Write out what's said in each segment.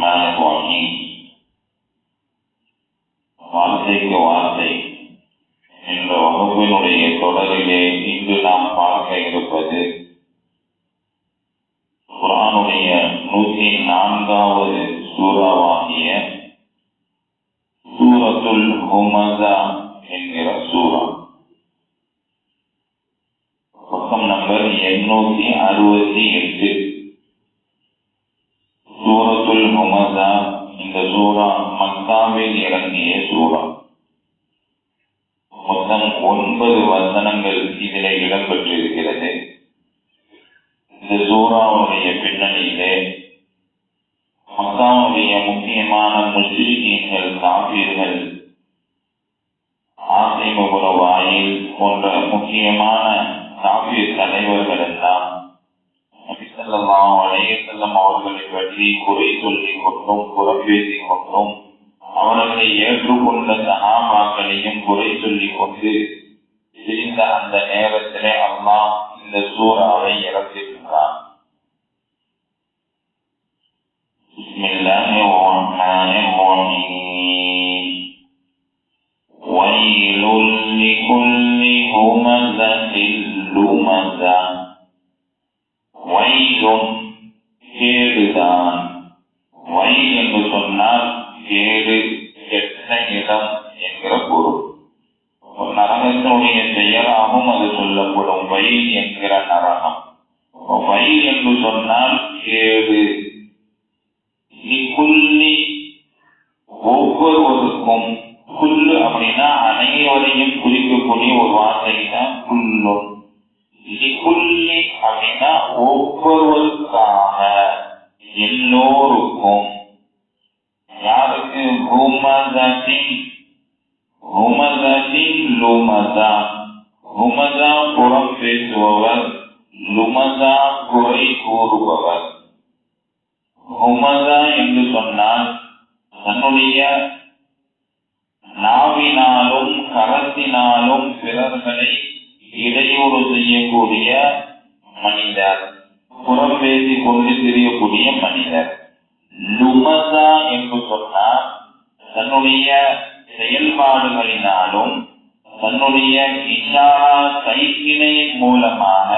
الرحمن الرحيم. வார்த்தைக்கு வார்த்தை என்ற வகுப்பினுடைய தொடரிலே இன்று நாம் பார்க்க இருப்பது குர்ஆனுடைய 104வது சூறாவாகிய சூரத்துல் ஹுமஸா என்கிற சூரா. பக்கம் நம்பர் 868. சூரத்துல் ஹுமஸா. இந்த சூரா மக்காவில் இறங்கிய சூரா. மொத்தம் 9 வசனங்கள் இதிலே இடம்பெற்றிருக்கிறது. இந்த சூறாவுடைய பின்னணியிலே மக்காவுடைய முக்கியமான முஸ்லிம்கள், காபீர்கள், ஆசிம் இப்னு வாயில் போன்ற முக்கியமான காபீர் தலைவர்கள் எல்லாம் நபி ஸல்லல்லாஹு அலைஹி வஸல்லம் அவர்களை பற்றி குறை சொல்லிக் கொண்டும் புறப்பேசிக் கொண்டும் அவர்களை ஏற்றுக்கொண்ட சஹாபாக்களையும் குறை சொல்லிக் கொண்டு இருந்த அந்த நேரத்திலே அல்லாஹ் இந்த சூறாவை இறக்கின்றான். பிஸ்மில்லாஹிர் ரஹ்மானிர் ரஹீம். வயலுல் லிகுல்லி ஹுமஸாத்தில் லுமஸா. வயலும் கேடுதான். வயல் என்று சொன்னால் கேடு, கெட்ட இடம் என்கிற பொருள். நரகத்தினுடைய பெயராகவும் அது சொல்லப்படும், வயல் என்கிற நரகம். வயல் என்று சொன்னால் கேடு. குல்லி ஒவ்வொருவருக்கும், குல்லு அப்படின்னா அனைவரையும் குறிக்கக்கூடிய ஒரு வார்த்தை தான் குல்லும். குல்லி அப்படின்னா ஒவ்வொருவருக்காக, எல்லோருக்கும். யாருக்கு? ஹுமஸாத்தின். ஹுமஸாத்தின் லுமஸா. ஹுமஸா புறம் பேசுபவர், லுமஸா குறை கூறுபவர். ஹுமஸா என்று சொன்னால் தன்னுடைய நாவினாலும் கரத்தினாலும் பிறர்களை இடையூறு செய்யக்கூடிய மனிதர், புறம் பேசிக் கொண்டு திரியக்கூடிய மனிதர். லுமஸா என்று சொன்னால் தன்னுடைய செயல்பாடுகளினாலும் தன்னுடைய இஷாரா கைக்கிணையின் மூலமாக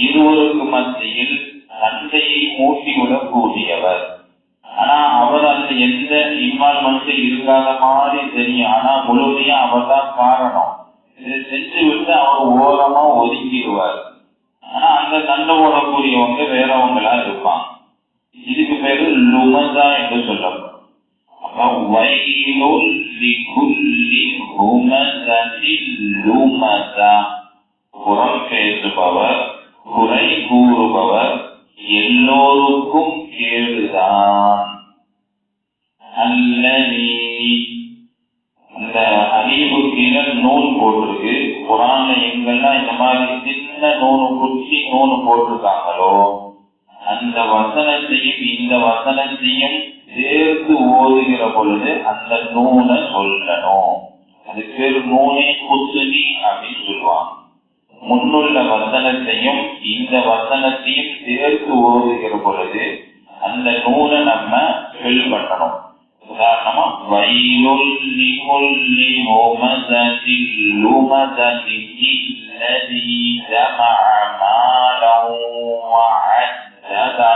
இருவருக்கு மத்தியில் சண்டையை மூட்டிவிடக்கூடியவர். ஆனா அவர் அந்த எந்த இன்வால்மெண்ட் இருக்காத மாதிரி தெரியும். ஆனா முழுமையா அவர் தான் காரணம். இதை செஞ்சு விட்டு அவர் ஓரமா ஒதுக்கிடுவார். ஆனா அந்த சண்டை ஓடக்கூடியவங்க வேறவங்களா இருப்பாங்க. இதுக்கு பேரு லுமஸா என்று சொல்லப்படும். அப்ப வயலுல் லிகுல்லி ஹுமஸாத்தில் லுமஸா. புறம் பேசுபவர், குறை கூறுபவர், எல்லோருக்கும் கேடுதான். அல்லதி. அந்த அலீஃபு கீழே நூல் போட்டிருக்கு. குர்ஆன்ல எங்கெல்லாம் இந்த மாதிரி சின்ன நூல் குச்சி நூல் போட்டிருக்காங்களோ அந்த வசனத்தையும் இந்த வசனத்தையும் சேர்த்து ஓதுகிற பொழுது அந்த நூலை சொல்லணும். அதுக்கு பேர் நூனை குசுனி அப்படின்னு சொல்லுவாங்க. முன்னுள்ள வசனத்தையும் இந்த வசனத்தையும் சேர்த்து ஓதுகிற பொழுது அந்த நூலை நம்ம ஃபில் பண்ணணும். உதாரணமா வயலுல் லிகுல்லி ஹுமஸாத்தில் லுமஸாத்தின் அல்லதி ஜமஅ மாலன் வஅத்ததா.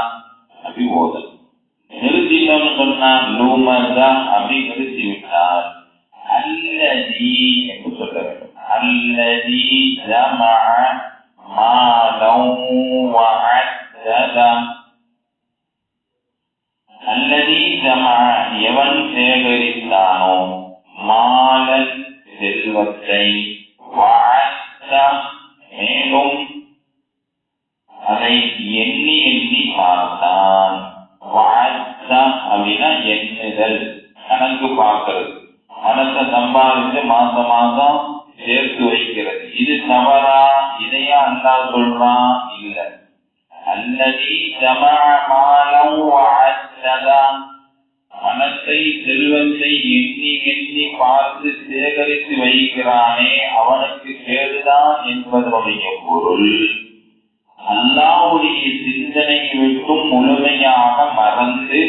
அப்படி ஓதணும். நிறுத்திட்டோம்னு சொன்னா லுமஸா அப்படி நிறுத்தி விட்டால் அல்லதி என்று சொல்ல வேண்டும். அல்லதி ஜமஅ மாலன் வஅத்ததா. அல்லதி ஜமஅ எவன் சேகரித்தானோ, மாலன் செல்வத்தை, வஅத்த மேலும் அதை எண்ணி எண்ணி பார்த்தான். வஅத்த அப்படின்னா எண்ணுதல், கணக்கு பார்க்கிறது. பணத்தை சம்பாதிச்சு மாசம் மாசம் சேர்த்து வைக்கிறது. இது தவறா? இதையா அல்லாஹ் சொல்றான்? இல்ல. அல்லதி ஜமஅ மாலன் வஅத்ததா. பணத்தை, செல்வத்தை எண்ணி எண்ணி பார்த்து சேகரித்து வைக்கிறானே அவனுக்கு கேடுதான் என்பதனுடைய பொருள் அல்லாஹ்வுடைய சிந்தனையை விட்டும் முழுமையாக மறந்து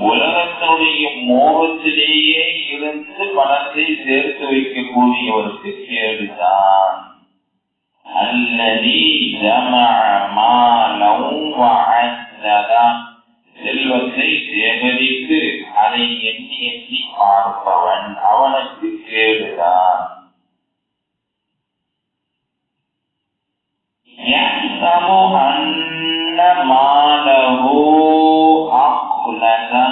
உலக அதனுடைய மோகத்திலேயே இருந்து பணத்தை சேர்த்து வைக்கக்கூடியவருக்கு கேடுதான். அல்லதி ஜமஅ மாலன் வஅத்ததா, செல்வத்தை சேகரித்து அதை எண்ணி எண்ணி பார்ப்பவன் அவனுக்கு கேடுதான். யஹ்சபு அன்ன மாலஹு அக்லதா,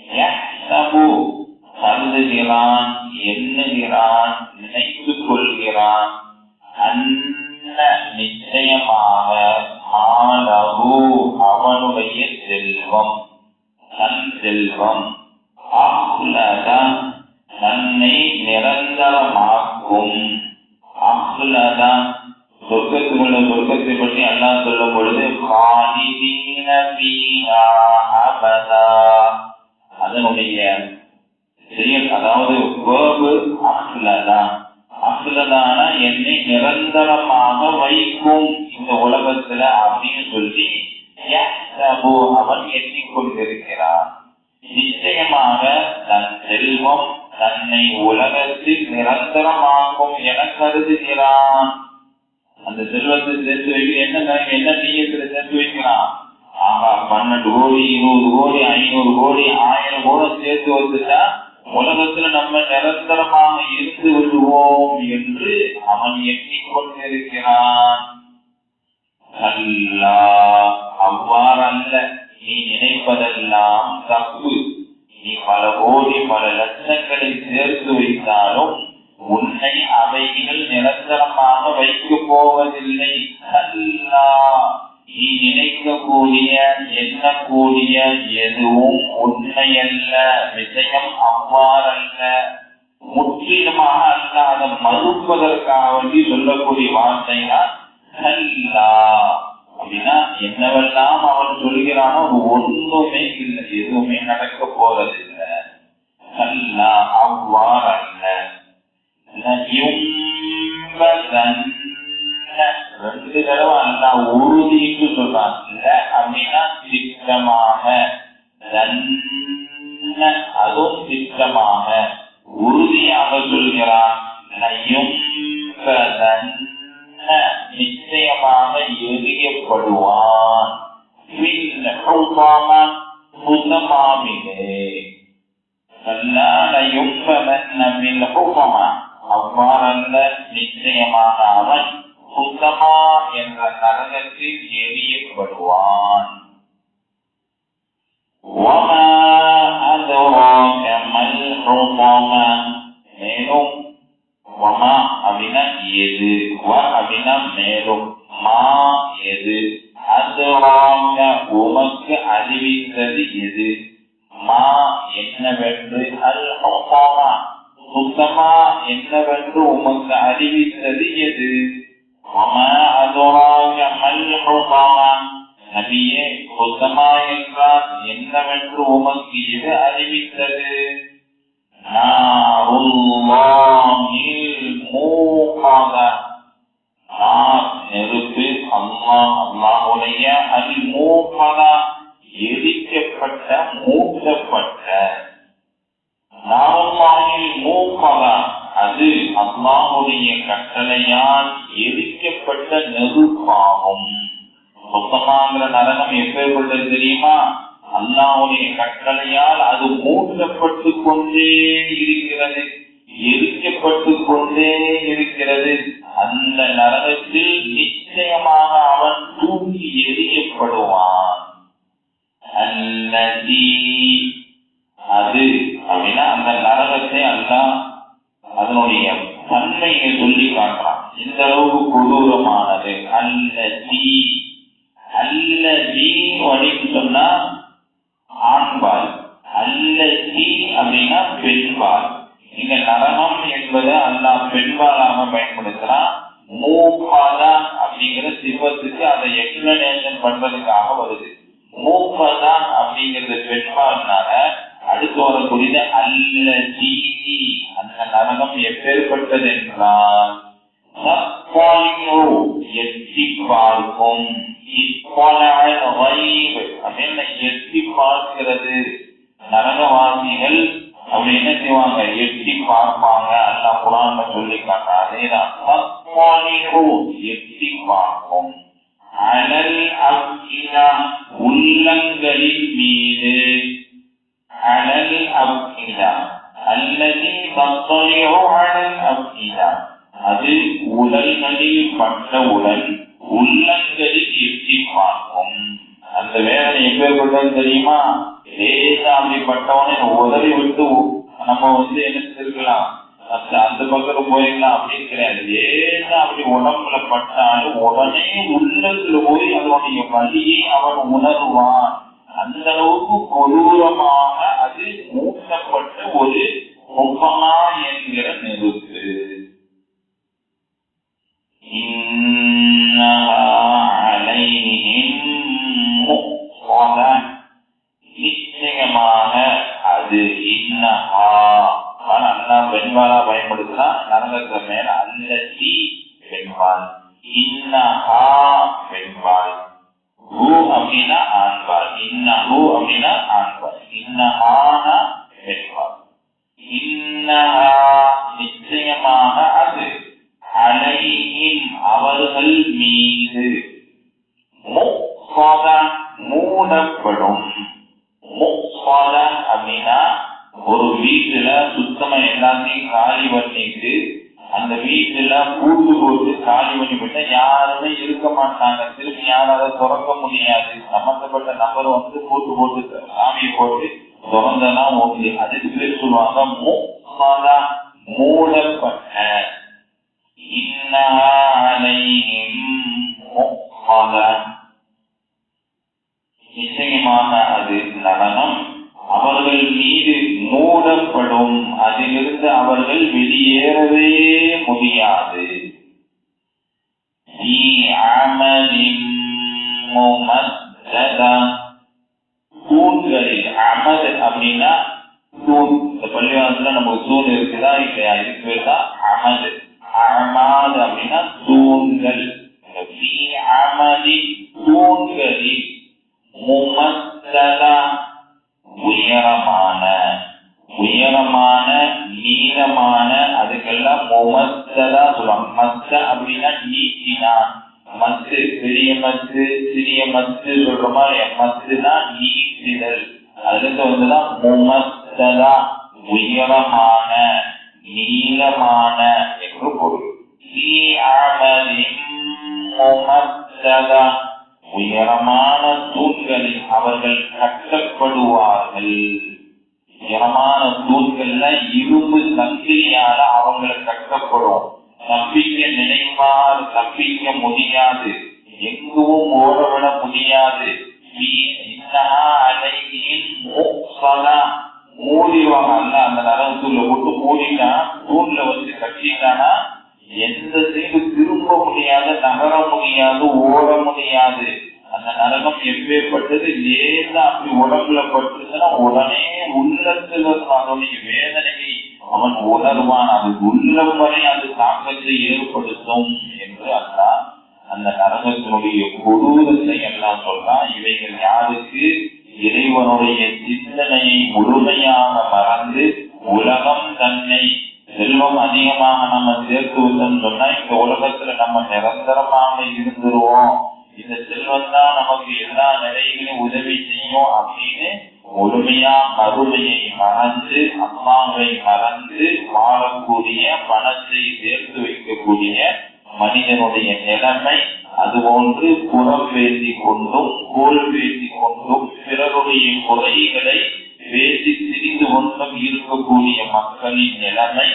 யஹ்சபு கருதுகிறான், எண்ணுகிறான், நினைத்துக் கொள்கிறான், அன்ன நிச்சயமாக, மாலஹு அவனுடைய செல்வம், தன் செல்வம், அக்லதா தன்னை நிரந்தரமாக்கும். அக்லதா சொர்க்கத்துக்குள்ள சொர்க்கத்தை பற்றி அல்லாஹ் சொல்லும் பொழுது காலிதீன ஃபீஹா அபதா, அதனுடைய செயல் அதாவது வேர்பு அக்லதா. அக்லதான என்னை நிரந்தரமாக வைக்கும் இந்த உலகத்துல அப்படின்னு சொல்லி அவன் எண்ணிக்கொண்டிருக்கிறான். நிச்சயமாக தன் செல்வம் தன்னை உலகத்தில் நிரந்தரமாகும் என கருதுகிறான். அந்த செல்வத்தை சேர்த்து வைக்க என்ன நீயத்துல சேர்த்து வைக்கிறான்? ஆகா 12 கோடி 20 கோடி 500 கோடி 1000 கோடி சேர்த்து வந்துட்டா உலகத்துல நம்ம நிரந்தரமாக இருந்து விடுவோம் என்று அவன் எண்ணிக்கொண்டிருக்கிறான். அல்லா, அவ்வாறல்ல. நீ நினைப்பதெல்லாம் தப்பு. நீ பல கோடி பல லட்சங்களை சேர்த்து வைத்தாலும் உன்னை அவைகள் நிரந்தரமாக வைக்கப் போவதில்லை. அல்லா, நீ நினைக்கக்கூடிய எண்ணக்கூடிய எதுவும் உண்மையல்ல, விஷயம் அவ்வாறல்ல. முற்றிலுமாக அல்ல அதை மறுப்பதற்காக வேண்டி சொல்லக்கூடிய வார்த்தைதான் அல்லா. அப்படின்னா என்னவெல்லாம் அவன் சொல்கிறானோ ஒன்றுமே இல்லை, எதுவுமே நடக்க போறதில்லை. அல்லா அவ்வாறல்ல. 2 தடவை அல்லா உறுதிக்கு சொல்றான். இல்ல அப்படின்னா திட்டமாக, அதுவும் திட்டமாக உறுதியாக சொல்கிறான். நிச்சயமாக எரியப்படுவான். அவ்வாறல்ல, நிச்சயமாக அவன் புத்தமா என்ற நரகத்தில் எரியப்படுவான். மேலும் வமா அப்படின்னா எது, வ அப்படின்னா மேலும், மா எது, அதுவாக உமக்கு அறிவித்தது எது, மா என்னவென்று, அல் ஹுக்மா சுத்தமா என்னவென்று உமக்கு அறிவித்தது எது. வமா அதுவாக மல் ஹுக்மா, நபியே சுத்தமா என்றால் என்னவென்று உமக்கு எது அறிவித்தது. நெருப்பு, அல்லாஹ்வுடைய அல் மூகதா எரிக்கப்பட்ட மூட்டப்பட்ட, மூகதா அது அல்லாஹ்வுடைய கட்டளையால் எரிக்கப்பட்ட நெருப்பாகும். சுத்தமாங்கிற நரகம் எப்பேற்பட்டது தெரியுமா? அல்லாஹ்வுடைய கட்டளையால் அது மூட்டப்பட்டு கொண்டே இருக்கிறது, எரிக்கப்பட்டு கொண்டே இருக்கிறது. அந்த நரகத்தில் நிச்சயமாக அவன் தூக்கி எரியப்படுவான். அல்லதி அது அப்படின்னா அந்த நரகத்தை அல்லாஹ் அதனுடைய தன்மையை சொல்லி காட்டுறான். இந்த அளவுக்கு கொடூரமானது. அல்லதி, அல்லதி அப்படின்னு சொன்னா ஆண்பால், அல்லதி அப்படின்னா பெண்பால். இங்க நரகம் என்பது அல்லாஹ் பெண்பாலாக பயன்படுத்துறான். மூப்பாதா அப்படிங்கிற சிவத்துக்கு அதை எக்ஸ்பிளனேஷன் பண்றதுக்காக வருது. மூப்பதா அப்படிங்கிறது பெண்பால்னால அடுத்து வரக்கூடியது அல்லதி. அந்த நரகம் எப்பேற்பட்டது என்றால் எட்டி பார்க்கும், எட்டி பார்க்கிறது. நரகவாசிகள் அப்படி என்ன செய்வாங்க, எட்டி பார்ப்பாங்க. அல்லாஹ் குர்ஆன்ல சொல்லி காட்டுறான். அதேதான் எட்டி பார்க்கும். அலல் அஃஇதா உள்ளங்களின் மீது, அலல் அஃஇதா அல்லதி தத்தலிஉ அலல் அஃஇதா, அது உடல்களில் பட்டவுடன் உள்ளங்களில் எட்டி பார்க்கும். அந்த வேதனை எப்பேற்பட்டது தெரியுமா? லேசா அப்படி பட்டவனே உதறி விட்டு நம்ம என்ன செஞ்சிருக்கலாம், அந்த பக்கம் போயிருக்கலாம் அப்படின்னு கிடையாது. லேசா அப்படி உடம்புல பட்டாலும் உடனே உள்ளத்துல போய் அதனுடைய வலியை அவன் உணர்வான். அந்த அளவுக்கு கொடூரமாக அது மூட்டப்பட்ட ஒரு முகமா என்கிற நெருப்பு. நிச்சயமாக அது இன்னஹா பெண்பாலா பயன்படுத்தினா நரகத்துல மேல அல்லதி பெண்பால், இன்னஹா பெண்பால், ஹூ அப்படின்னா ஆண்பால், இன்னஹூ அப்படின்னா ஆண்பால், இன்னஹானா பெண்பால். இன்னஹா நிச்சயமாக அது, அலைஹிம் அவர்கள் மீது, மூடப்படும். அப்படின்னா ஒரு வீட்டுல சுத்தமா எல்லாத்தையும் காலி பண்ணிட்டு அந்த வீட்டுல பூட்டு போட்டு காலி பண்ணி விட்டா யாருமே இருக்க மாட்டாங்க. திரும்பி யாராவது திறக்க முடியாது. சம்பந்தப்பட்ட நபர் பூட்டு போட்டு சாமியை போட்டு திறந்ததான் ஓகே. அதுக்கு பேர் சொல்லுவாங்க மூடப்பட்ட. நிச்சயமாக அது நரகம் அவர்கள் மீது மூடப்படும். அதிலிருந்து அவர்கள் வெளியேறவே முடியாது. தூண்களில், அமது அப்படின்னா தூண். இந்த பள்ளிவாசல நமக்கு தூண் இருக்குதா இல்லையா? இதுக்கு பேர் தான் அமது. அமாது அப்படின்னா தூண்கள். தூண்களில் உயரமான, உயரமான நீளமான, அதுக்கெல்லாம் முமஸ்ததா சொல்லுவாங்க. மஸ்த அப்படின்னா நீட்டினான். மத்து பெரிய மத்து சிறிய மத்து சொல்ற மாதிரி மத்துனா நீட்டிதல். அதுக்கு வந்துதான் முமஸ்ததா உயரமான நீளமான என்று பொருள். உயரமான தூண்களில் அவர்கள் கட்டப்படுவார்கள். உயரமான தூண்கள்ல இரும்பு சங்கிலியால அவங்களை கட்டப்படும். தப்பிக்க நினைவார், தப்பிக்க முடியாது, எங்கும் ஓடவிட முடியாது. மூடிடுவாங்க. அல்ல அந்த நரகத்துல போட்டு மூடிட்டா, தூண்ல வச்சு கட்டிட்டானா எந்த சைடு திரும்ப முடியாது, நகர முடியாது, ஓட முடியாது. அந்த நரகம் எப்பேற்பட்டது, லேசா அப்படி உடம்புல பட்டுச்சுன்னா உடனே உள்ளத்துல அதனுடைய வேதனையை அவன் உணர்வான். அது உள்ளம் வரை அது தாக்கத்தை ஏற்படுத்தும் என்று அல்லா அந்த நரகத்தினுடைய கொடூரத்தை எல்லாம் சொல்றான். இவைகள் யாருக்கு? இறைவனுடைய சிந்தனையை முழுமையாக மறந்து உலகம் தன்னை செல்வம் அதிகமாக நம்ம சேர்த்து விட்டோம்னு சொன்னா இந்த உலகத்துல நம்ம நிரந்தரமாக இருந்துருவோம், இந்த செல்வம் தான் நமக்கு எல்லா நிலைகளையும் உதவி செய்யும் அப்படின்னு முழுமையா மறுமையை மறந்து அம்மாவை மறந்து வாழக்கூடிய, பணத்தை சேர்த்து வைக்கக்கூடிய மனிதனுடைய நிலைமை அதுபோன்று புறம் பேசிக் கொண்டும் கோல் பேசிக் கொண்டும் பிறருடைய குறைகளை பேசி திரிந்து கொண்டும் இருக்கக்கூடிய மக்களின் நிலைமை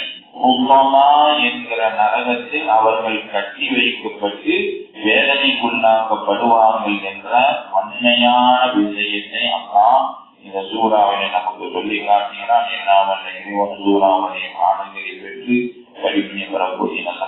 உம்மமா என்கிற நரகத்தில் அவர்கள் கட்டி வைக்கப்பட்டு வேதனைக்குள்ளாக்கப்படுவார்கள் என்ற உண்மையான விஷயத்தை அம்மா இந்த சூறாவினை நமக்கு சொல்லி காட்டுகிறான். என்னாமல் இறைவன் சூறாவனை ஆணைகளை பெற்று படிப்பினை பெறக்கூடிய நல்ல